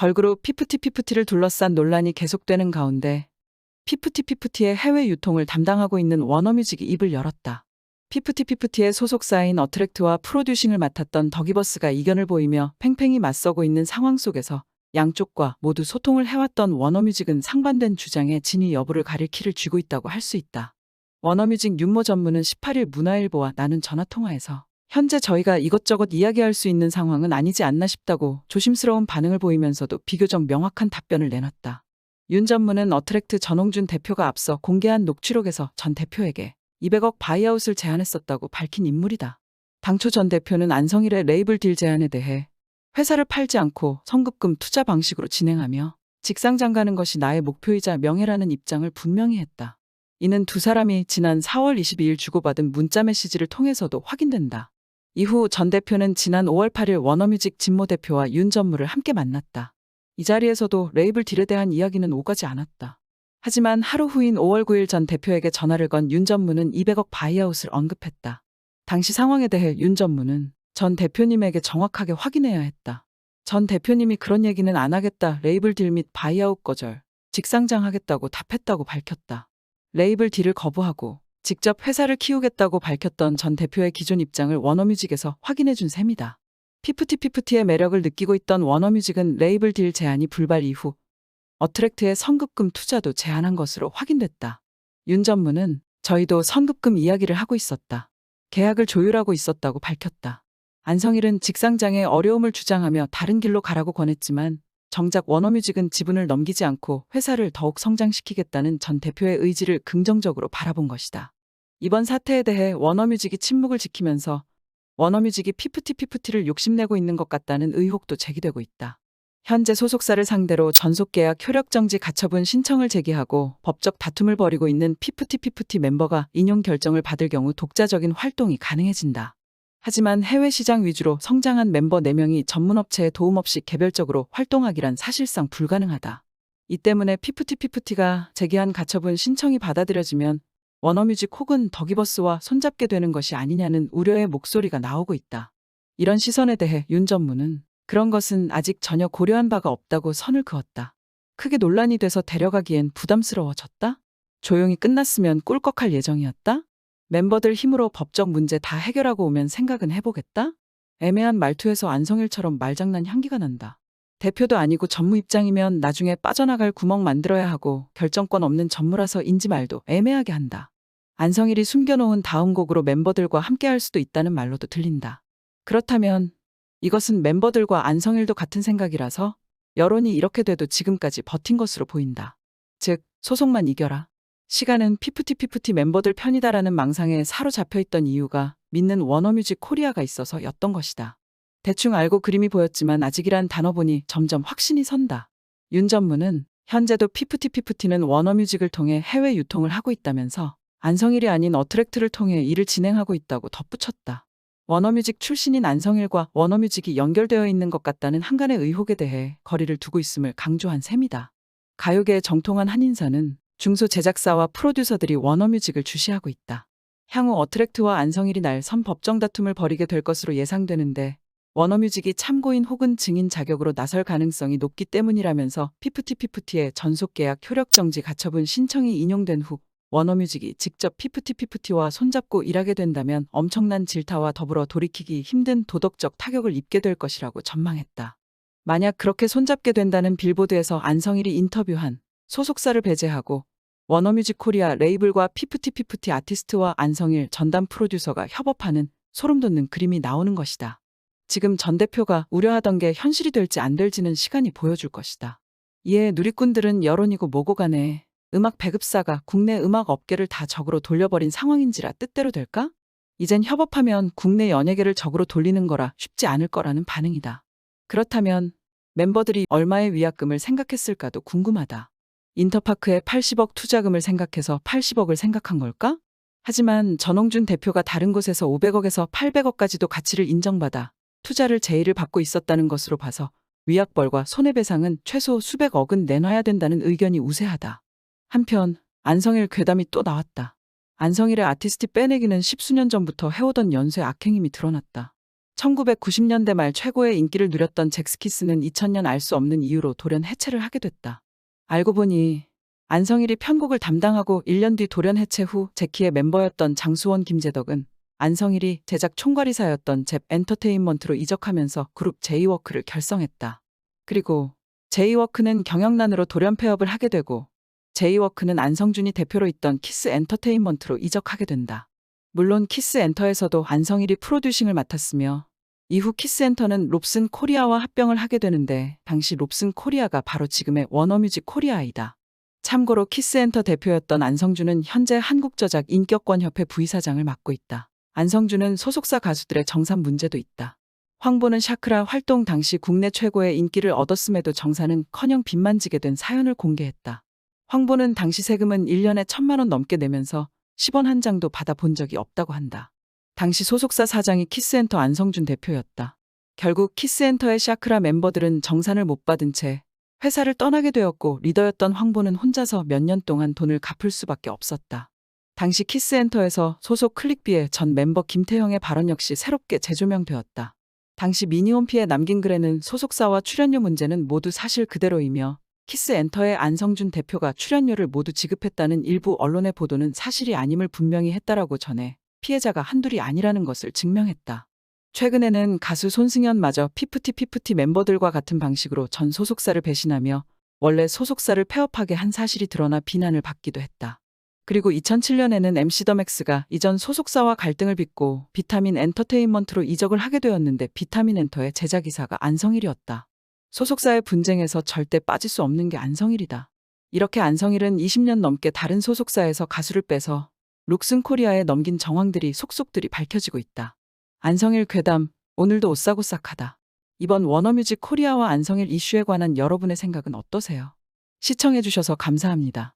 걸그룹 피프티피프티를 둘러싼 논란이 계속되는 가운데 피프티피프티의 해외 유통을 담당하고 있는 워너뮤직이 입을 열었다. 피프티피프티의 소속사인 어트랙트와 프로듀싱을 맡았던 더기버스가 이견을 보이며 팽팽히 맞서고 있는 상황 속에서 양쪽과 모두 소통을 해왔던 워너뮤직은 상반된 주장에 진위 여부를 가릴 키를 쥐고 있다고 할 수 있다. 워너뮤직 윤모 전무는 18일 문화일보와 나눈 전화통화에서 현재 저희가 이것저것 이야기할 수 있는 상황은 아니지 않나 싶다고 조심스러운 반응을 보이면서도 비교적 명확한 답변을 내놨다. 윤 전무는 어트랙트 전홍준 대표가 앞서 공개한 녹취록에서 전 대표에게 200억 바이아웃을 제안했었다고 밝힌 인물이다. 당초 전 대표는 안성일의 레이블 딜 제안에 대해 회사를 팔지 않고 성급금 투자 방식으로 진행하며 직상장가는 것이 나의 목표이자 명예라는 입장을 분명히 했다. 이는 두 사람이 지난 4월 22일 주고받은 문자 메시지를 통해서도 확인된다. 이후 전 대표는 지난 5월 8일 워너뮤직 진모 대표와 윤 전무를 함께 만났다. 이 자리에서도 레이블 딜에 대한 이야기는 오가지 않았다. 하지만 하루 후인 5월 9일 전 대표에게 전화를 건 윤 전무는 200억 바이아웃을 언급했다. 당시 상황에 대해 윤 전무는 전 대표님에게 정확하게 확인해야 했다. 전 대표님이 그런 얘기는 안 하겠다. 레이블 딜 및 바이아웃 거절, 직상장하겠다고 답했다고 밝혔다. 레이블 딜을 거부하고 직접 회사를 키우겠다고 밝혔던 전 대표의 기존 입장을 워너뮤직에서 확인해준 셈이다. 피프티피프티의 매력을 느끼고 있던 워너뮤직은 레이블 딜 제안이 불발 이후 어트랙트의 선급금 투자도 제안한 것으로 확인됐다. 윤 전무는 저희도 선급금 이야기를 하고 있었다. 계약을 조율하고 있었다고 밝혔다. 안성일은 직상장의 어려움을 주장하며 다른 길로 가라고 권했지만 정작 워너뮤직은 지분을 넘기지 않고 회사를 더욱 성장시키겠다는 전 대표의 의지를 긍정적으로 바라본 것이다. 이번 사태에 대해 워너뮤직이 침묵을 지키면서 워너뮤직이 피프티피프티를 욕심내고 있는 것 같다는 의혹도 제기되고 있다. 현재 소속사를 상대로 전속계약 효력정지 가처분 신청을 제기하고 법적 다툼을 벌이고 있는 피프티피프티 멤버가 인용 결정을 받을 경우 독자적인 활동이 가능해진다. 하지만 해외 시장 위주로 성장한 멤버 4명이 전문업체의 도움 없이 개별적으로 활동하기란 사실상 불가능하다. 이 때문에 피프티피프티가 제기한 가처분 신청이 받아들여지면 워너뮤직 혹은 더기버스와 손잡게 되는 것이 아니냐는 우려의 목소리가 나오고 있다. 이런 시선에 대해 윤 전무는 그런 것은 아직 전혀 고려한 바가 없다고 선을 그었다. 크게 논란이 돼서 데려가기엔 부담스러워졌다? 조용히 끝났으면 꿀꺽할 예정이었다? 멤버들 힘으로 법적 문제 다 해결하고 오면 생각은 해보겠다? 애매한 말투에서 안성일처럼 말장난 향기가 난다. 대표도 아니고 전무 입장이면 나중에 빠져나갈 구멍 만들어야 하고 결정권 없는 전무라서 인지 말도 애매하게 한다. 안성일이 숨겨놓은 다음 곡으로 멤버들과 함께할 수도 있다는 말로도 들린다. 그렇다면 이것은 멤버들과 안성일도 같은 생각이라서 여론이 이렇게 돼도 지금까지 버틴 것으로 보인다. 즉, 소속만 이겨라. 시간은 피프티피프티 멤버들 편이다라는 망상에 사로잡혀있던 이유가 믿는 워너뮤직 코리아가 있어서였던 것이다. 대충 알고 그림이 보였지만 아직이란 단어 보니 점점 확신이 선다. 윤 전무는 현재도 피프티피프티는 워너뮤직을 통해 해외 유통을 하고 있다면서 안성일이 아닌 어트랙트를 통해 일을 진행하고 있다고 덧붙였다. 워너뮤직 출신인 안성일과 워너뮤직이 연결되어 있는 것 같다는 한간의 의혹에 대해 거리를 두고 있음을 강조한 셈이다. 가요계의 정통한 한인사는 중소 제작사와 프로듀서들이 워너뮤직을 주시하고 있다. 향후 어트랙트와 안성일이 날 선 법정 다툼을 벌이게 될 것으로 예상되는데 워너뮤직이 참고인 혹은 증인 자격으로 나설 가능성이 높기 때문이라면서 피프티피프티의 전속계약 효력정지 가처분 신청이 인용된 후 워너뮤직이 직접 피프티피프티와 손잡고 일하게 된다면 엄청난 질타와 더불어 돌이키기 힘든 도덕적 타격을 입게 될 것이라고 전망했다. 만약 그렇게 손잡게 된다는 빌보드에서 안성일이 인터뷰한 소속사를 배제하고 워너뮤직 코리아 레이블과 피프티피프티 아티스트와 안성일 전담 프로듀서가 협업하는 소름 돋는 그림이 나오는 것이다. 지금 전 대표가 우려하던 게 현실이 될지 안 될지는 시간이 보여줄 것이다. 이에 누리꾼들은 여론이고 뭐고 간에 음악 배급사가 국내 음악 업계를 다 적으로 돌려버린 상황인지라 뜻대로 될까? 이젠 협업하면 국내 연예계를 적으로 돌리는 거라 쉽지 않을 거라는 반응이다. 그렇다면 멤버들이 얼마의 위약금을 생각했을까도 궁금하다. 인터파크의 80억 투자금을 생각해서 80억을 생각한 걸까? 하지만 전홍준 대표가 다른 곳에서 500억에서 800억까지도 가치를 인정받아 투자를 제의를 받고 있었다는 것으로 봐서 위약벌과 손해배상은 최소 수백억은 내놔야 된다는 의견이 우세하다. 한편 안성일 괴담이 또 나왔다. 안성일의 아티스트 빼내기는 10수년 전부터 해오던 연쇄 악행임이 드러났다. 1990년대 말 최고의 인기를 누렸던 잭스키스는 2000년 알 수 없는 이유로 돌연 해체를 하게 됐다. 알고 보니 안성일이 편곡을 담당하고 1년 뒤 돌연 해체 후 제키의 멤버였던 장수원 김재덕은 안성일이 제작 총괄이사였던 잽 엔터테인먼트로 이적하면서 그룹 제이워크를 결성했다. 그리고 제이워크는 경영난으로 돌연 폐업을 하게 되고 제이워크는 안성준이 대표로 있던 키스 엔터테인먼트로 이적하게 된다. 물론 키스 엔터에서도 안성일이 프로듀싱을 맡았으며 이후 키스 엔터는 롭슨 코리아와 합병을 하게 되는데 당시 롭슨 코리아가 바로 지금의 워너뮤직 코리아이다. 참고로 키스 엔터 대표였던 안성준은 현재 한국저작 인격권협회 부이사장을 맡고 있다. 안성준은 소속사 가수들의 정산 문제도 있다. 황보는 샤크라 활동 당시 국내 최고의 인기를 얻었음에도 정산은커녕 빚만 지게 된 사연을 공개했다. 황보는 당시 세금은 1년에 1000만 원 넘게 내면서 10원 한 장도 받아본 적이 없다고 한다. 당시 소속사 사장이 키스엔터 안성준 대표였다. 결국 키스엔터의 샤크라 멤버들은 정산을 못 받은 채 회사를 떠나게 되었고 리더였던 황보는 혼자서 몇 년 동안 돈을 갚을 수밖에 없었다. 당시 키스엔터에서 소속 클릭비의 전 멤버 김태형의 발언 역시 새롭게 재조명되었다. 당시 미니홈피에 남긴 글에는 소속사와 출연료 문제는 모두 사실 그대로이며 키스엔터의 안성준 대표가 출연료를 모두 지급했다는 일부 언론의 보도는 사실이 아님을 분명히 했다라고 전해 피해자가 한둘이 아니라는 것을 증명했다. 최근에는 가수 손승연마저 피프티 멤버들과 같은 방식으로 전 소속사를 배신하며 원래 소속사를 폐업하게 한 사실이 드러나 비난을 받기도 했다. 그리고 2007년에는 MC 더 맥스가 이전 소속사와 갈등을 빚고 비타민 엔터테인먼트로 이적을 하게 되었는데 비타민 엔터의 제작이사가 안성일이었다. 소속사의 분쟁에서 절대 빠질 수 없는 게 안성일이다. 이렇게 안성일은 20년 넘게 다른 소속사에서 가수를 빼서 록슨 코리아에 넘긴 정황들이 속속들이 밝혀지고 있다. 안성일 괴담, 오늘도 오싹오싹하다. 이번 워너뮤직 코리아와 안성일 이슈에 관한 여러분의 생각은 어떠세요? 시청해주셔서 감사합니다.